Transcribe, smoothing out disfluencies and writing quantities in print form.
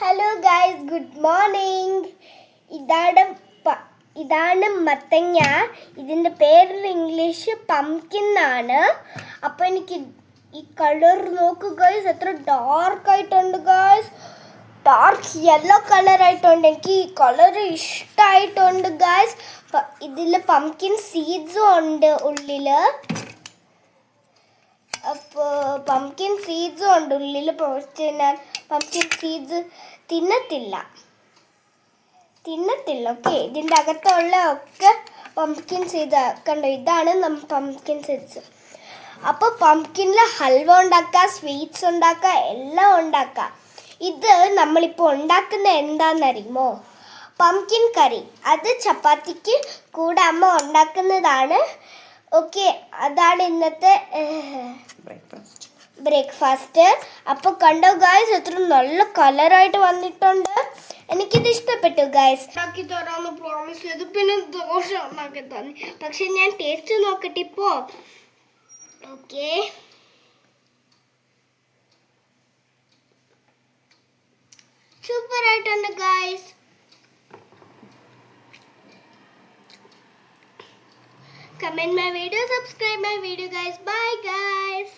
Hello guys, good morning. ഇതാണ് മത്തങ്ങ. ഇതിൻ്റെ പേര് ഇംഗ്ലീഷ് പംകിൻ ആണ്. അപ്പോൾ എനിക്ക് ഈ കളർ നോക്കൂ ഗൈസ്, എത്ര ഡാർക്ക് ആയിട്ടുണ്ട് ഗൈസ്. Dark yellow കളറായിട്ടുണ്ട്. എനിക്ക് ഈ കളർ ഇഷ്ടമായിട്ടുണ്ട് ഗൈസ്. ഇതിൽ പംകിൻ സീഡ്സും ഉണ്ട് ഉള്ളിൽ. അപ്പോൾ പംകിൻ സീഡ്സും ഉണ്ട് ഉള്ളിൽ. പക്ഷേ ഞാൻ പംകിൻ സീഡ്സ് തിന്നത്തില്ല. ഓക്കെ, ഇതിൻ്റെ അകത്തുള്ള ഒക്കെ പംകിൻ സീഡ്സ് കണ്ടോ. ഇതാണ് പംകിൻ സീഡ്സ്. അപ്പോൾ പംകിനിൽ ഹൽവ ഉണ്ടാക്കാം, സ്വീറ്റ്സ് ഉണ്ടാക്കാം, എല്ലാം ഉണ്ടാക്കാം. ഇത് നമ്മളിപ്പോൾ ഉണ്ടാക്കുന്ന എന്താണെന്നറിയുമോ? പംകിൻ കറി. അത് ചപ്പാത്തിക്ക് കൂടെ അമ്മ ഉണ്ടാക്കുന്നതാണ്. ഓക്കെ, അതാണ് ഇന്നത്തെ ബ്രേക്ക്ഫാസ്റ്റ്. അപ്പോൾ കണ്ടോ ഗായ്സ്, എത്ര നല്ല കളറായിട്ട് വന്നിട്ടുണ്ട്. എനിക്കിത് ഇഷ്ടപ്പെട്ടു ഗായ്സ്. ഉണ്ടാക്കി തരാമെന്ന് പ്രോമിസ് ചെയ്തു, പിന്നെ ദോശ ഉണ്ടാക്കി തന്നി. പക്ഷെ ഞാൻ ടേസ്റ്റ് നോക്കട്ടെ ഇപ്പോൾ. ഓക്കെ, സൂപ്പർ ആയിട്ടുണ്ട് guys. Comment my video, subscribe my video guys. Bye guys.